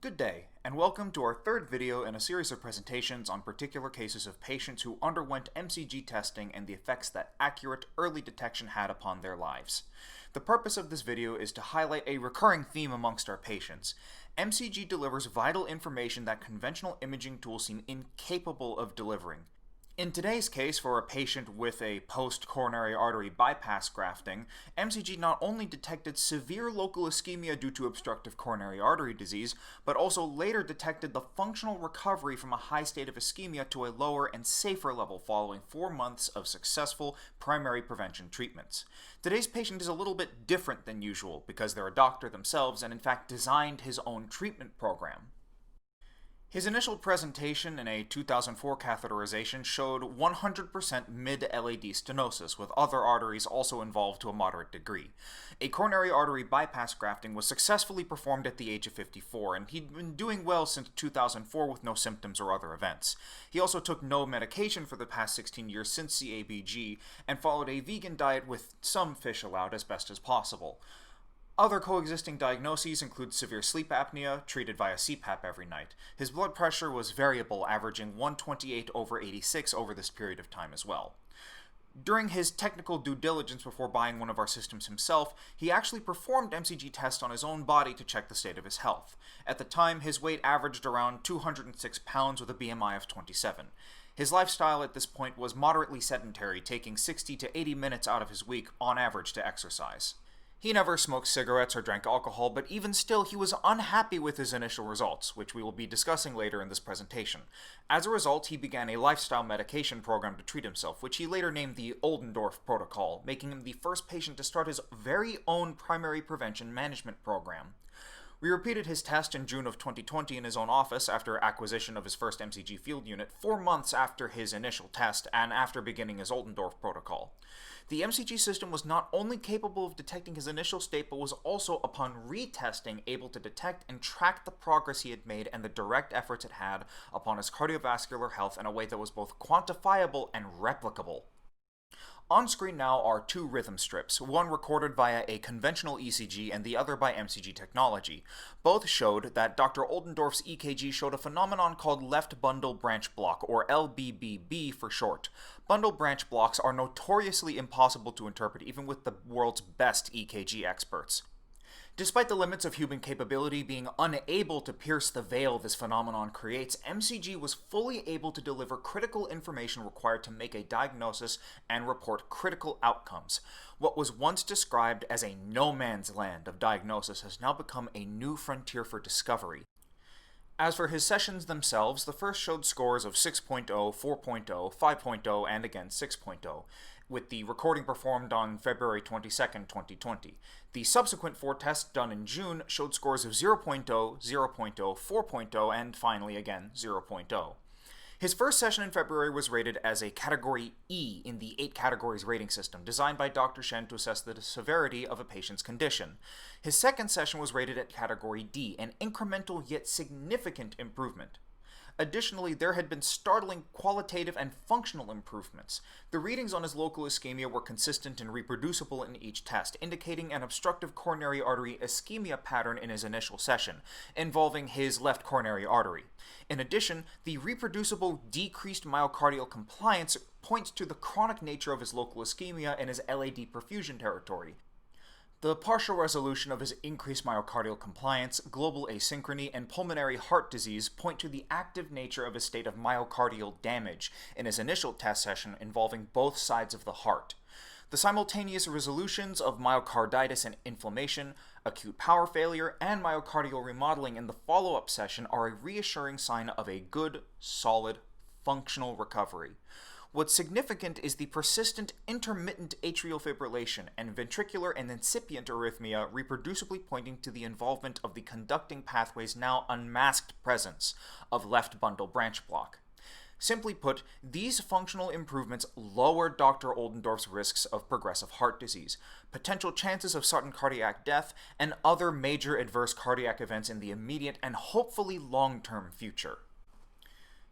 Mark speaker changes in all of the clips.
Speaker 1: Good day, and welcome to our third video in a series of presentations on particular cases of patients who underwent MCG testing and the effects that accurate early detection had upon their lives. The purpose of this video is to highlight a recurring theme amongst our patients. MCG delivers vital information that conventional imaging tools seem incapable of delivering. In today's case, for a patient with a post-coronary artery bypass grafting, MCG not only detected severe local ischemia due to obstructive coronary artery disease, but also later detected the functional recovery from a high state of ischemia to a lower and safer level following 4 months of successful primary prevention treatments. Today's patient is a little bit different than usual because they're a doctor themselves and in fact designed his own treatment program. His initial presentation in a 2004 catheterization showed 100% mid-LAD stenosis, with other arteries also involved to a moderate degree. A coronary artery bypass grafting was successfully performed at the age of 54, and he'd been doing well since 2004 with no symptoms or other events. He also took no medication for the past 16 years since CABG, and followed a vegan diet with some fish allowed as best as possible. Other coexisting diagnoses include severe sleep apnea, treated via CPAP every night. His blood pressure was variable, averaging 128/86 over this period of time as well. During his technical due diligence before buying one of our systems himself, he actually performed MCG tests on his own body to check the state of his health. At the time, his weight averaged around 206 pounds with a BMI of 27. His lifestyle at this point was moderately sedentary, taking 60 to 80 minutes out of his week on average to exercise. He never smoked cigarettes or drank alcohol, but even still he was unhappy with his initial results, which we will be discussing later in this presentation. As a result, he began a lifestyle medication program to treat himself, which he later named the Oldendorf Protocol, making him the first patient to start his very own primary prevention management program. We repeated his test in June of 2020 in his own office after acquisition of his first MCG field unit, 4 months after his initial test and after beginning his Oldendorf protocol. The MCG system was not only capable of detecting his initial state, but was also, upon retesting, able to detect and track the progress he had made and the direct efforts it had upon his cardiovascular health in a way that was both quantifiable and replicable. On screen now are 2 rhythm strips, one recorded via a conventional ECG and the other by MCG technology. Both showed that Dr. Oldendorf's EKG showed a phenomenon called left bundle branch block, or LBBB for short. Bundle branch blocks are notoriously impossible to interpret even with the world's best EKG experts. Despite the limits of human capability being unable to pierce the veil this phenomenon creates, MCG was fully able to deliver critical information required to make a diagnosis and report critical outcomes. What was once described as a no man's land of diagnosis has now become a new frontier for discovery. As for his sessions themselves, the first showed scores of 6.0, 4.0, 5.0, and again 6.0. with the recording performed on February 22, 2020. The subsequent 4 tests done in June showed scores of 0.0, 0.0, 4.0, and finally again 0.0. His first session in February was rated as a Category E in the 8 categories rating system, designed by Dr. Shen to assess the severity of a patient's condition. His second session was rated at Category D, an incremental yet significant improvement. Additionally, there had been startling qualitative and functional improvements. The readings on his local ischemia were consistent and reproducible in each test, indicating an obstructive coronary artery ischemia pattern in his initial session, involving his left coronary artery. In addition, the reproducible decreased myocardial compliance points to the chronic nature of his local ischemia in his LAD perfusion territory. The partial resolution of his increased myocardial compliance, global asynchrony, and pulmonary heart disease point to the active nature of his state of myocardial damage in his initial test session involving both sides of the heart. The simultaneous resolutions of myocarditis and inflammation, acute power failure, and myocardial remodeling in the follow-up session are a reassuring sign of a good, solid, functional recovery. What's significant is the persistent intermittent atrial fibrillation and ventricular and incipient arrhythmia reproducibly pointing to the involvement of the conducting pathway's now unmasked presence of left bundle branch block. Simply put, these functional improvements lower Dr. Oldendorf's risks of progressive heart disease, potential chances of sudden cardiac death, and other major adverse cardiac events in the immediate and hopefully long-term future.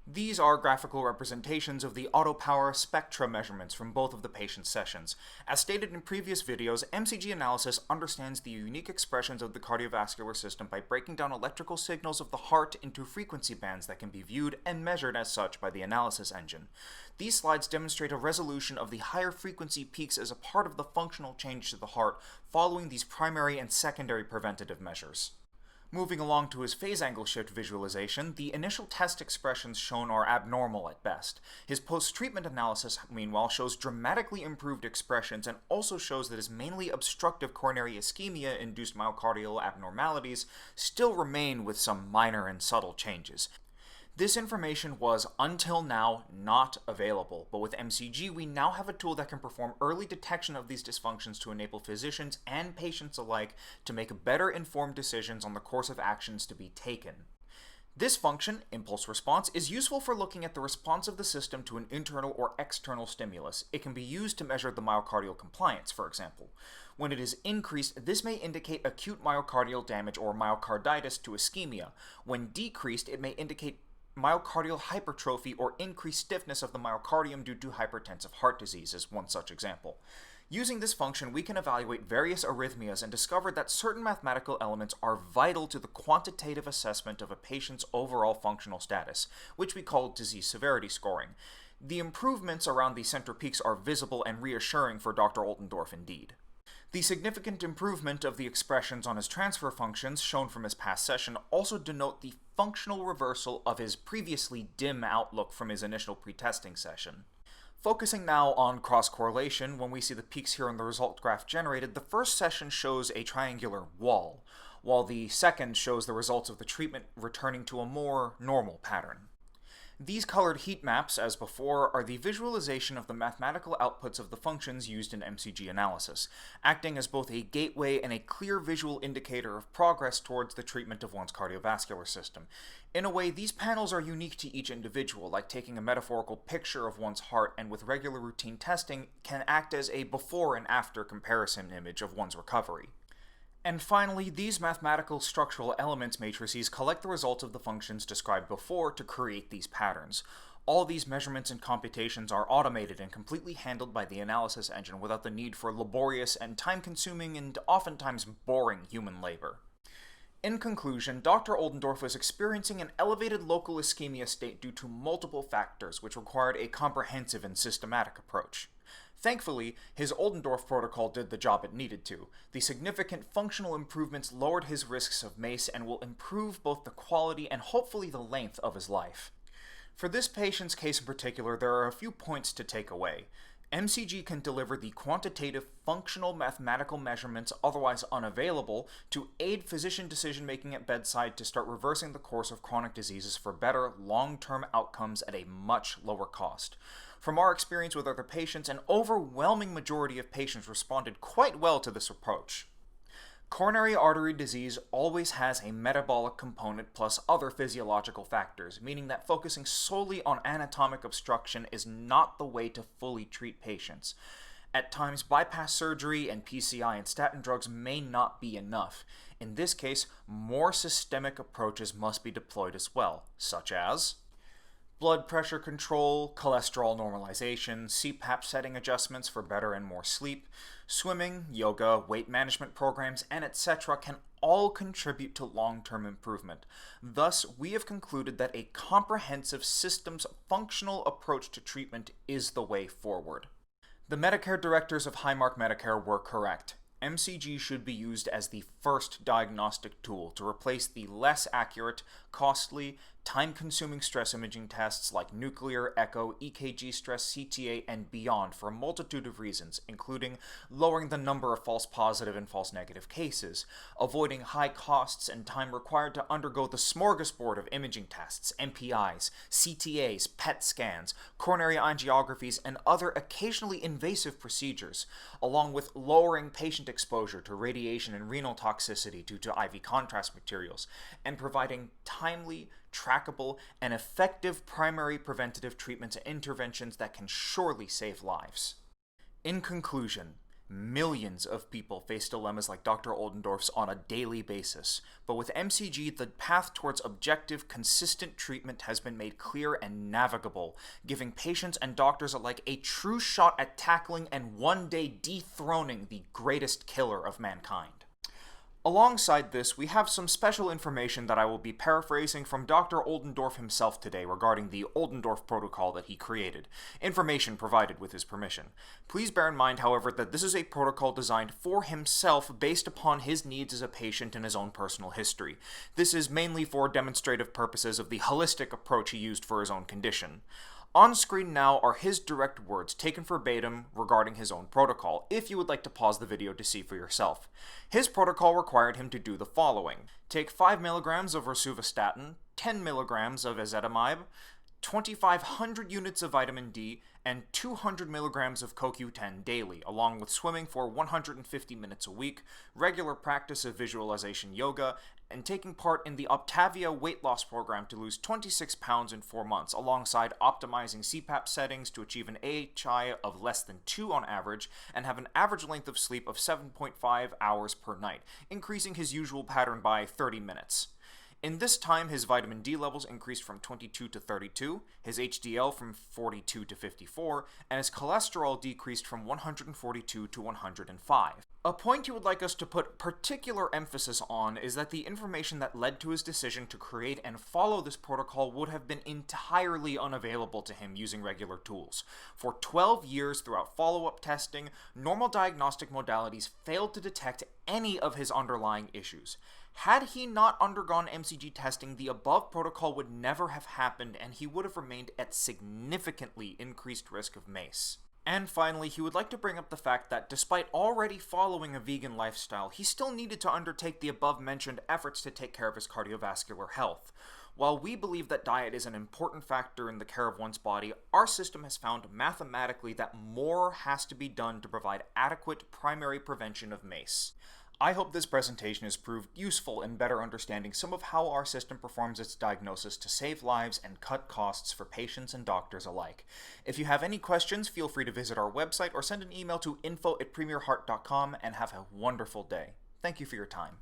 Speaker 1: These are graphical representations of the autopower spectra measurements from both of the patient's sessions. As stated in previous videos, MCG analysis understands the unique expressions of the cardiovascular system by breaking down electrical signals of the heart into frequency bands that can be viewed and measured as such by the analysis engine. These slides demonstrate a resolution of the higher frequency peaks as a part of the functional change to the heart following these primary and secondary preventative measures. Moving along to his phase angle shift visualization, the initial test expressions shown are abnormal at best. His post-treatment analysis, meanwhile, shows dramatically improved expressions and also shows that his mainly obstructive coronary ischemia-induced myocardial abnormalities still remain with some minor and subtle changes. This information was, until now, not available, but with MCG we now have a tool that can perform early detection of these dysfunctions to enable physicians and patients alike to make better informed decisions on the course of actions to be taken. This function, impulse response, is useful for looking at the response of the system to an internal or external stimulus. It can be used to measure the myocardial compliance, for example. When it is increased, this may indicate acute myocardial damage or myocarditis to ischemia. When decreased, it may indicate myocardial hypertrophy or increased stiffness of the myocardium due to hypertensive heart disease is one such example. Using this function, we can evaluate various arrhythmias and discover that certain mathematical elements are vital to the quantitative assessment of a patient's overall functional status, which we call disease severity scoring. The improvements around the center peaks are visible and reassuring for Dr. Oldendorf indeed. The significant improvement of the expressions on his transfer functions shown from his past session also denote the functional reversal of his previously dim outlook from his initial pretesting session. Focusing now on cross-correlation, when we see the peaks here in the result graph generated, the first session shows a triangular wall, while the second shows the results of the treatment returning to a more normal pattern. These colored heat maps, as before, are the visualization of the mathematical outputs of the functions used in MCG analysis, acting as both a gateway and a clear visual indicator of progress towards the treatment of one's cardiovascular system. In a way, these panels are unique to each individual, like taking a metaphorical picture of one's heart and with regular routine testing can act as a before and after comparison image of one's recovery. And finally, these mathematical structural elements matrices collect the results of the functions described before to create these patterns. All these measurements and computations are automated and completely handled by the analysis engine without the need for laborious and time-consuming and oftentimes boring human labor. In conclusion, Dr. Oldendorf was experiencing an elevated local ischemia state due to multiple factors which required a comprehensive and systematic approach. Thankfully, his Oldendorf protocol did the job it needed to. The significant functional improvements lowered his risks of MACE and will improve both the quality and hopefully the length of his life. For this patient's case in particular, there are a few points to take away. MCG can deliver the quantitative, functional mathematical measurements otherwise unavailable to aid physician decision-making at bedside to start reversing the course of chronic diseases for better, long-term outcomes at a much lower cost. From our experience with other patients, an overwhelming majority of patients responded quite well to this approach. Coronary artery disease always has a metabolic component plus other physiological factors, meaning that focusing solely on anatomic obstruction is not the way to fully treat patients. At times, bypass surgery and PCI and statin drugs may not be enough. In this case, more systemic approaches must be deployed as well, such as blood pressure control, cholesterol normalization, CPAP setting adjustments for better and more sleep, swimming, yoga, weight management programs, and etc. can all contribute to long-term improvement. Thus, we have concluded that a comprehensive systems functional approach to treatment is the way forward. The Medicare directors of Highmark Medicare were correct. MCG should be used as the first diagnostic tool to replace the less accurate, costly, time-consuming stress imaging tests like nuclear, echo, EKG stress, CTA, and beyond for a multitude of reasons, including lowering the number of false positive and false negative cases, avoiding high costs and time required to undergo the smorgasbord of imaging tests, MPIs, CTAs, PET scans, coronary angiographies, and other occasionally invasive procedures, along with lowering patient exposure to radiation and renal toxicity due to IV contrast materials, and providing timely, trackable, and effective primary preventative treatments and interventions that can surely save lives. In conclusion, Millions of people face dilemmas like Dr. Oldendorf's on a daily basis, but with MCG, the path towards objective, consistent treatment has been made clear and navigable, giving patients and doctors alike a true shot at tackling and one day dethroning the greatest killer of mankind. Alongside this, we have some special information that I will be paraphrasing from Dr. Oldendorf himself today regarding the Oldendorf protocol that he created, information provided with his permission. Please bear in mind, however, that this is a protocol designed for himself based upon his needs as a patient and his own personal history. This is mainly for demonstrative purposes of the holistic approach he used for his own condition. On screen now are his direct words taken verbatim regarding his own protocol, if you would like to pause the video to see for yourself. His protocol required him to do the following: take 5 mg of rosuvastatin, 10 mg of ezetimibe, 2,500 units of vitamin D, and 200 mg of CoQ10 daily, along with swimming for 150 minutes a week, regular practice of visualization yoga, and taking part in the Optavia weight loss program to lose 26 pounds in 4 months, alongside optimizing CPAP settings to achieve an AHI of less than 2 on average, and have an average length of sleep of 7.5 hours per night, increasing his usual pattern by 30 minutes. In this time, his vitamin D levels increased from 22 to 32, his HDL from 42 to 54, and his cholesterol decreased from 142 to 105. A point he would like us to put particular emphasis on is that the information that led to his decision to create and follow this protocol would have been entirely unavailable to him using regular tools. For 12 years throughout follow-up testing, normal diagnostic modalities failed to detect any of his underlying issues. Had he not undergone MCG testing, the above protocol would never have happened, and he would have remained at significantly increased risk of MACE. And finally, he would like to bring up the fact that despite already following a vegan lifestyle, he still needed to undertake the above-mentioned efforts to take care of his cardiovascular health. While we believe that diet is an important factor in the care of one's body, our system has found mathematically that more has to be done to provide adequate primary prevention of MACE. I hope this presentation has proved useful in better understanding some of how our system performs its diagnosis to save lives and cut costs for patients and doctors alike. If you have any questions, feel free to visit our website or send an email to info@premierheart.com, and have a wonderful day. Thank you for your time.